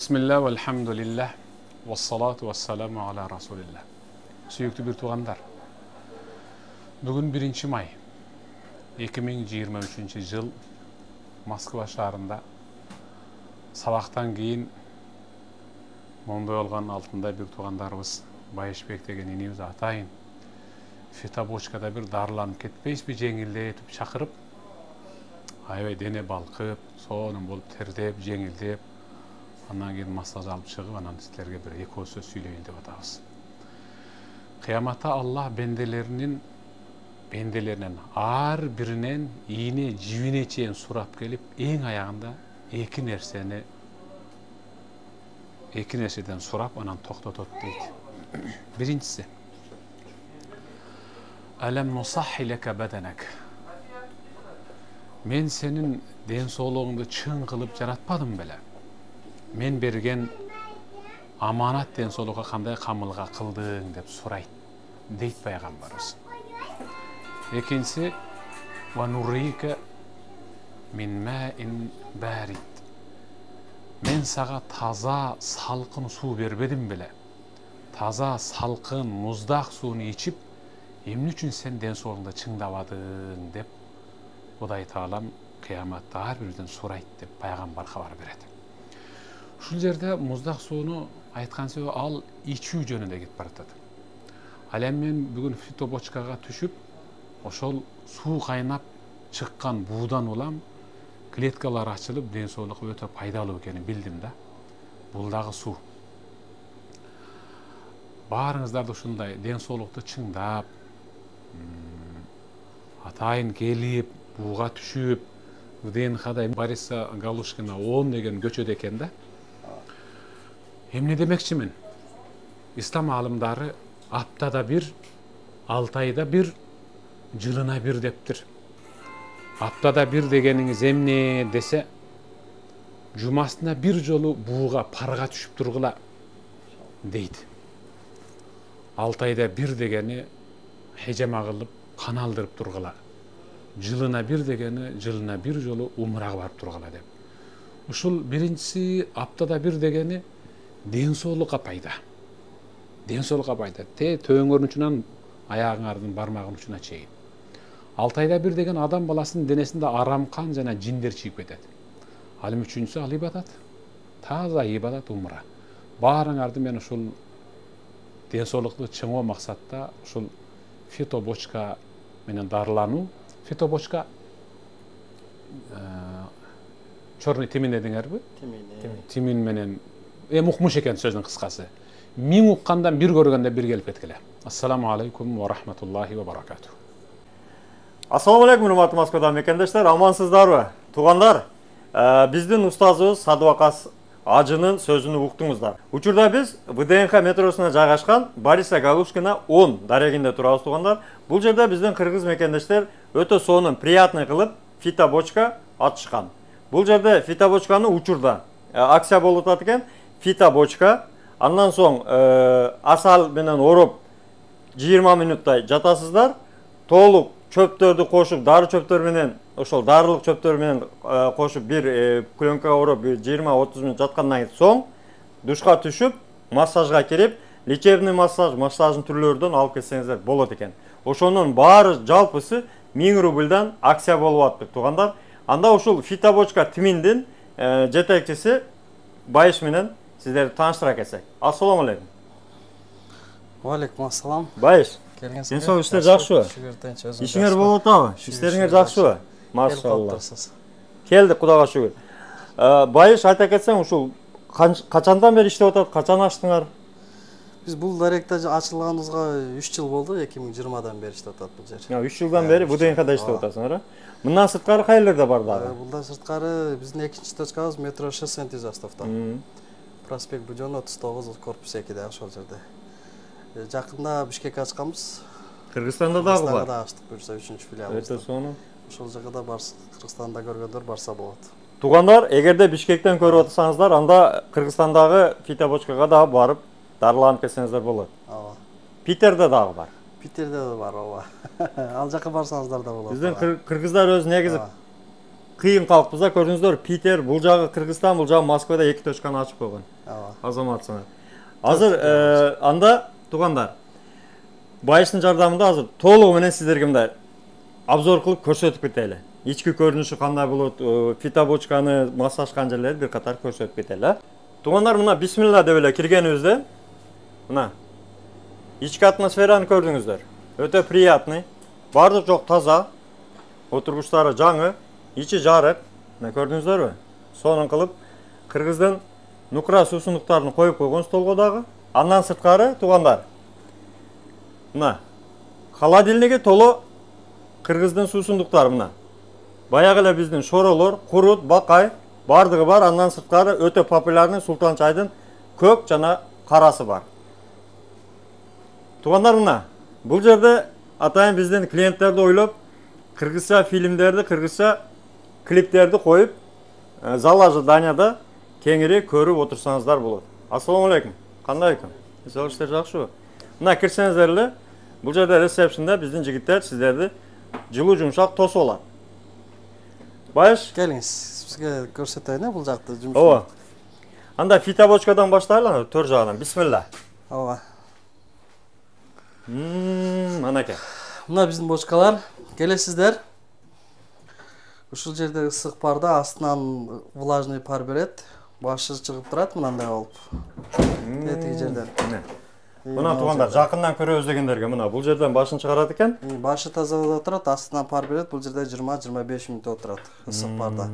Bismillah, velhamdülillah, ve salatu ve selamu ala Rasulillah. Süyüklü bir tuğanlar. Bugün 1. may 2023 yıl Moskva şahrında sabahtan keyin Monday olğanın altında bir tuğanlarımız Bayışbek degen inimiz atayın. Fitaboçkada bir darlanıp ketpeyiz, bir jеңилдетip çakırıp aybay dene balkıp, soğunun bolup terdep, jеңилдеп, andan keyin masaj alıp çıkıp anan sizlerge bir eko söz söyleyeyim dep atabız. Kıyamata Allah bendelerinden ar birinen iğne jibine çeyen surap gelip en ayağında iki nerseden surap anan toktotot deydi. Birincisi, Alem nusahhi leke bedenek. Men senin densoğluğunu çın kılıp jaratpadım bele. Men bergen amanat densoğluğa kanday kamılga kıldığın dep surayt deyt Peygamberimiz. İkincisi, ve nurrike min ma'in barid. Men sağa taza salkın su berbedim bile. Taza salkın muzdaq suunu içip emni üçün sen densoğluğunda çıngdabadın dep Huday Taalam kıyamatda har birden surayt dep Peygamber habar beredi. Şul jerde muzdaq suunu aytkan söz al içүү jönünde ketip baratadi. Alem men bugün fitoboçkaga düşüp oşol su kaynap çıkkan buğdan olam kletkalar açılıp densoğluğa öte paydalı ekenini bildim da. Bul dagı su. Barыңızдар da ушундай денсаулыкты чыңдап, атайын келип, буга түшүп, ВДНХ-да Бориса Галушкина 10 деген көчөдө экен да. Эмне демекчимин? İslam алымдары аптада бир, 6 айда бир, жылына бир дептир. Аптада бир дегениңиз эмне десе, жумасына бир жолу буга парга түшүп тургула дейт. 6 ayda bir degeni hecema kılıp kanaldırıp durgula. Жылына bir degeni жылына bir jolu umraga barıp turgula dep. Uşul birincisi aptada bir degeni densoğluğa payda. Densoğluğa payda. Töңөрүн uçunan ayağыңардын barmağın uçuna çeyin. 6 ayda bir degen adam balasının denesinde aramkan jana jindir çiğip ketedi. Halim üçüncüsü al ibadat. Taza ibadat umra. Barыңарды men uşul денсаулыкты чыңоо максатта ушул фитобочка менен дарылануу. Фитобочка чорный тимин дедиңерби? Тимин менен укмуш экен сөздүн кыскасы. Миң уккандан бир көргөндө бир келип кеткиле. Ассаламу алейкум ва рахматуллахи ва баракатух. Assalamu alaikum hurmatly Moskvada mekендештер, амансыздарбы? Туугандар, биздин устазыбыз Садыбакас Acının sözünü uqdыңыздар. Учурда биз ВДНХ метросуна жайгашкан Бориса Галушкина 10 дарегинде турабыз туугандар. Бул жерде биздин кыргыз мекендештер өтө сонун приятный кылып фитобочка атышкан. Бул жерде фитобочканы учурда акция болуп атат экен. Фитобочка, андан соң асал менен ороп 20 мүнөттай жатасыздар. Толук çöptörдү кошуп, дары çöptөр менен, ошол дарылык çöptөр менен кошуп бир пленкага ороп 20-30 мүнөт жаткандан соң душка түшүп, массажга кирип, лечебный массаждын түрлөрүнөн алып кетсеңиздер болот экен. Ошонун баары жалпысы 1000 рубльдан акция болуп атты туугандар. Анда ушул фитобочка тиминдин жетекчиси Байыш менен сиздерди тааныштыра кетсек. Ассаламу алейкум. Ва алейкум ассалам. Байыш, денсаулык иштер жакшыбы? Ишиңер болуп атабы? Иштериңер жакшыбы? Машалла. Келдик, Кудайга шүгүр. Байыш, айта кетсең, ушул качандан бери иштеп атат, качан ачтыңар? Биз бул даректе ачылганыбызга 3 жыл болду, 2020-дан бери иштеп атат бул жер. 3 жылдан бери ВДНХда иштеп атасыңар, э? Мындан сырткары кайерлерде бар дагы? Булдан сырткары биздин экинчи точкабыз метро шоссе энтузиастовдо. Проспект Будён 39, корпус 2де ошол жерде. Жакында Бишкекке ачканбыз. Кыргызстанда дагы бар. Кыргызстанда ачтык буюрса 3-филиалыбыз. Өтө сонун. Ошол жагда барса, Кыргызстанда көргөндөр барса болот. Туугандар, эгерде Бишкектен көрүп атсаңыздар, анда Кыргызстандагы фитобочкага дагы барып дарыланып кетсеңиздер болот. Ооба. Питерде дагы бар. Питерде да бар, ооба. Ал жака барсаңыздар да болот. Биздин кыргыздар өзү негизи кыйын калыппыз да, көрдүңүздөр. Питер, бул жагы Кыргызстан, бул жагы Москвада 2 точканы ачып койгон. Азаматсыңар. Азыр анда туугандар, байыштын жардамында азыр толугу менен сиздерге мындай обзор кылып көрсөтүп кетели. Ички көрүнүшү кандай болот, фитобочканы, массажкан жерлерди бир катар көрсөтүп кетели. Туугандар, мына бисмилла деп эле киргенибизде, мына ички атмосфераны көрдүңүздөр. Өтө приятный. Бардык жок таза. Отургучтары жаңы, ичи жарык. Мына көрдүңүздөрбү? Сонун кылып Кыргыздын нукра суусундуктарын коюп койгон столго дагы. Андан сырткары туугандар. Мына холодильниги толо Кыргыздын суусундуктары мына. Баягы эле биздин шоролор, курут, бакай бардыгы бар. Андан сырткары өтө популярный Султан чайдын көк жана карасы бар. Туугандар, мына бул жерде атайын биздин клиенттерди ойлоп кыргызча фильмдерди, кыргызча клиптерди коюп, зал ожиданияда кеңири көрүп отурсаңыздар болот. Ассаламу алейкум. Кандай экен? Ишler жакшыбы? Мына кирсеңиздер эле, бул жерде ресепшнда биздин жигиттер сиздерди жылуу жумшак тосуп алат. Байыш, Келиңиз, бизге көрсөтөйүн бул жакты жумуш. ооба. Анда фитобочкадан баштайлы, төр жагынан. Бисмилла. Ооба. Манеке. Мына биздин бочкалар. Келесиздер. Ушул жерде ысык парда, астынан влажный пар берет. Башы чыгып турат мындай болуп. Тетиги жерден. Мына туугандар, жакындан көрөбүз дегендерге мына бул жерден башын чыгарат экен. Башы таза турат, астынан пар берет. Бул жерде 20-25 мүнөт отурат ысык парда.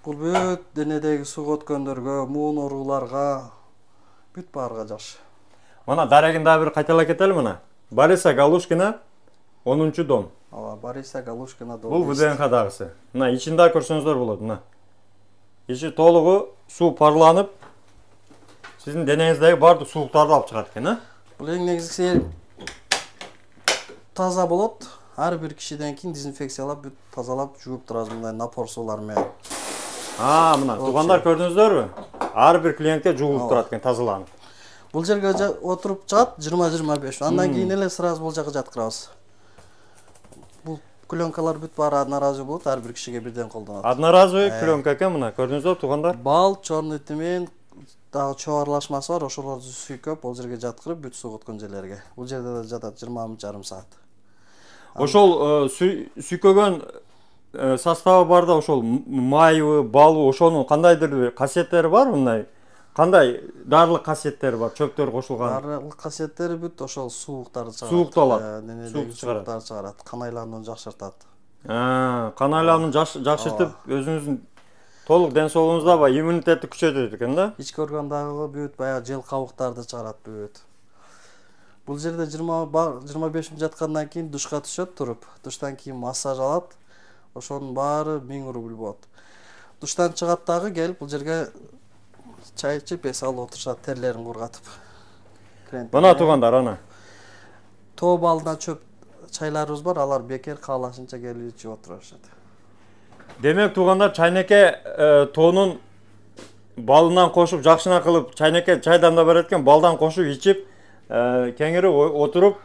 Бул бүт денедеги суу өткөндөргө, муун ооруларга, бүт баарга жакшы. Мына дарегин дагы бир кайталап кетели мына. Бориса Галушкина 10-дом. Ооба, Бориса Галушкина дом. Бул ВДНХ дагысы. Мына ичинде көрсөңүздөр болот мына. Ичи толугу суу парланып, сиздин денеңиздеги бардык сууктарды алып чыгат экен, Бул эң негизгиси таза болот. Ар бир кишиден кийин дезинфекциялап, бүт тазалап, жууп турабыз мындай напор суулар менен. Мына туугандар көрдүңүздөрбү? Ар бир клиентке жуулуп турат экен, тазаланып. Бул жерге отуруп чыгат 20-25. Андан кийин эле сразу бул жакка жаткырабыз. Бул пленкалар бүт баары одноразовый болот, ар бир кишиге бирден колдонот. Одноразовый пленка экен мына, көрдүңүздөрбү туугандар? Бал, чорный тмен, дагы чоарлашмасы бар, ошолорду сүйкөп, бул жерге жаткырып, бүт суу өткөн жерлерге. Бул жерде да жатат 20,5 саат. Ошол сүйкөгөн составы бар да, ошол майы, балу, ошонун кандайдыр бир касиеттери бар мындай? Кандай дарылык касиеттери бар, чөптөр кошулган? Дарылык касиеттери бүт ошол сууктарды чыгарат. Суукту алат. Денедеги сууктарды чыгарат, кан айланууну жакшыртат. Кан айланууну жакшыртып, өзүңүздүн толук ден соолугуңузда баягы иммунитетти күчөтөт экен да? Ички органдагы бүт баягы жел кабыктарды чыгарат бүт. Бул жерде 25 мүнөт жаткандан кийин душка түшөт туруп. Душтан кийин массаж алат. Ошонун баары 1000 рубль болот. Душтан чыгат дагы келип бул жерге чай ичип, эс алып отурушат, терлерин кургатып. Мына туугандар, ана. Тоо балынан чөп чайларыбыз бар, алар бекер каалашынча келип ичип отурушат. Демек туугандар, чайнеке тоонун балынан кошуп, жакшына кылып, чайнеке чайдан да берет экен, балдан кошуп ичип, кеңири отуруп,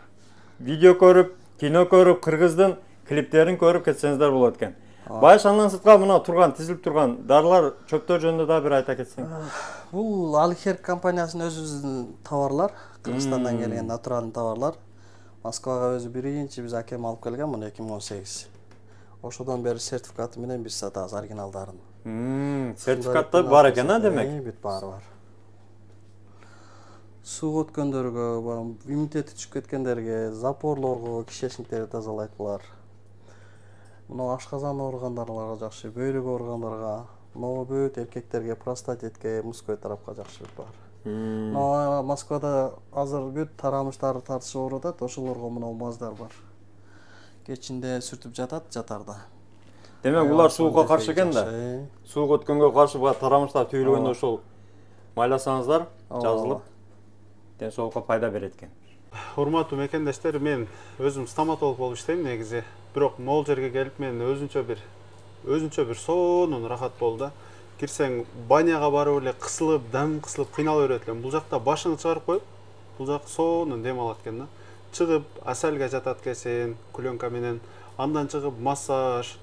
видео көрүп, кино көрүп, кыргыздын клиптерин көрүп кетсеңиздер болот экен. Байыш, андан сырткары мына турган, тизилип турган дарылар, чөптөр жөнүндө да бир айта кетсең. Бул Алихерк компаниясынын өзүбүздүн товарлар, Кыргызстандан келген натуралдуу товарлар. Москвага өзү биринчи биз акем алып келген муну 2018. Ошодон бери сертификаты менен биз сатабыз оригиналдарын. Сертификаты бар экен, демек? Бүт баары бар. Суу өткөндөргө, иммунитети түшүп кеткендерге, запорлорго, кишечниктерди тазалайт булар. Мына ашказан ооругандарга жакшы, бөйрөк ооругандарга, могу бүт эркектерге, простатитке, мужской тарапка жакшы бар. Мына Москвада азыр бүт тарамыштар тартышып оорутат, ошолорго мына маздар бар. Кечинде сүртүп жатат, жатарда. Демек булар сууга каршы экен да. Суу өткөнгө каршы бар тарамыштар түйүлгөндө ошол майласаңыздар, жазылып, ден соолукка пайда берет экен. Урматтуу мекендештер, мен өзүм стоматолог болуп иштейм негизи. Бирок могул жерге келип мен өзүнчө бир сонун рахат болду. Кирсең баняга барып эле кысылып, дем кысылып кыйналып берет элем. Бул жакта башыңды чыгарып коюп, бул жак сонун дем алат экен да. Чыгып аселге жатат экенсиң, пленка менен, андан чыгып массаж,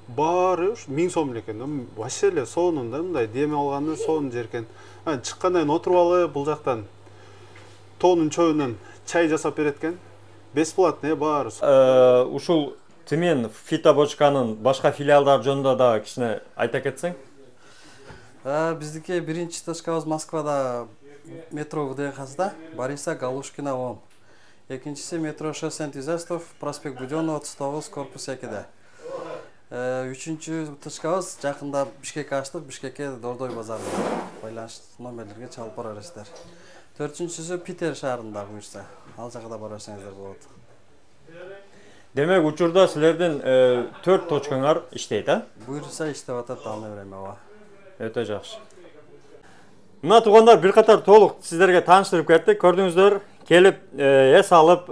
баары 1000 сом эле экен. Вообще эле соонун да мындай дем алганы соонун жеркен. Анан чыккандан кийин отуруп алып бул жактан тоонун чөбүнөн чай жасап берет экен. Бесплатный баары. Ушул Тымен фитобочканын башка филиалдары жөнүндө да кичине айта кетсең? Биздики биринчи точкабыз Москвада метро ВДНХ'сында, Бориса Галушкина 10. Экинчиси метро Шоссе Энтузиастов, проспект Будённого 39, корпус 2-де. Үчүнчү точкабыз жакында Бишкекке ачтык, Бишкекке Дордой базарында. Байланыш номерлерге чалып бара бересиздер. Төртүнчүсү Питер шаарында буюрса, ал жака да бара берсеңиздер болот. Демек учурда силердин 4 точкаңар иштейт, а? Буюрса иштеп атат алына берем, ооба. Өтө жакшы. Мына туугандар бир катар толук сиздерге тааныштырып кеттик. Көрдүңүздөр, келип эс алып,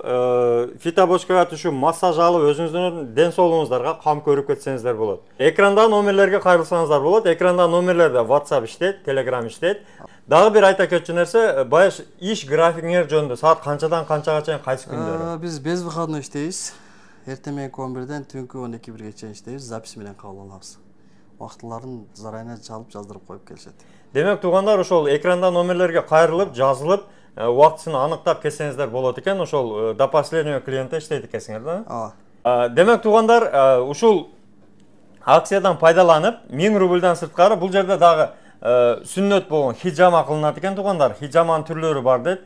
фитобочкага түшүп, массаж алып, өзүңүздүн ден соолугуңуздарга кам көрүп кетсеңиздер болот. Экранда номерлерге кайрылсаңыздар болот. Экранда номерлерде WhatsApp иштейт, Telegram иштейт. Дагы бир айта кетчү нерсе, байыш иш графигиңер жөнүндө саат канчадан канчага чейин кайсы күндөрү? Биз безвыходной иштейбиз. Эртең 11-ден түнкү 12-1ге чейин иштейбиз, запись менен кабыл алабыз. Вактыларын заранее чалып жаздырып коюп келишет. Демек туугандар, ошол экранда номерлерге кайрылып, жазылып, убактысын аныктап келсеңиздер болот экен. Ошол до последнего клиента иштейт экенсиңер да? Ооба. Демек туугандар, ушул акциядан пайдаланып 1000 рубльдан сырткары бул жерде дагы сүннөт болгон хижама кылынат экен туугандар. Хижаманын түрлөрү бар дейт.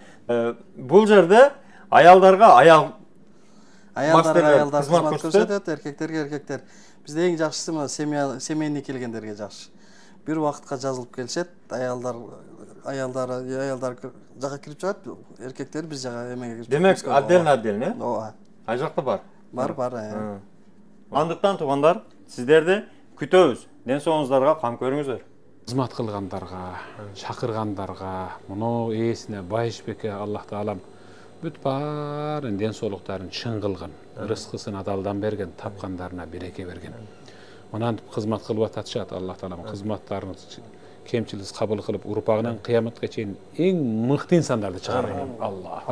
Бул жерде аялдарга аялдар кызмат көрсөтөт, эркектерге эркектер. Бизде эң жакшысы мына семейный келгендерге жакшы. Бир убакытка жазылып келишет, аялдар жака кирип чыгат, эркектер биз жака эмеге кирип. Демек отдельно, Ооба. Ай жакта бар. Бар. Андыктан туугандар, сиздерди күтөбүз. Ден соолугуңуздарга кам көрүңүздөр. Кызмат кылгандарга, чакыргандарга, муну ээсине Байышбекке Аллах таалам бүт баарын ден соолуктарын чың кылган, рызкысын адалдан берген, тапкандарына береке берген. Мынантип кызмат кылып атышат. Аллах таалам кызматтарыңыз кемчилсиз кабыл кылып, урпагынан кыяматка чейин эң мыкты инсандарды чыгарган. Алла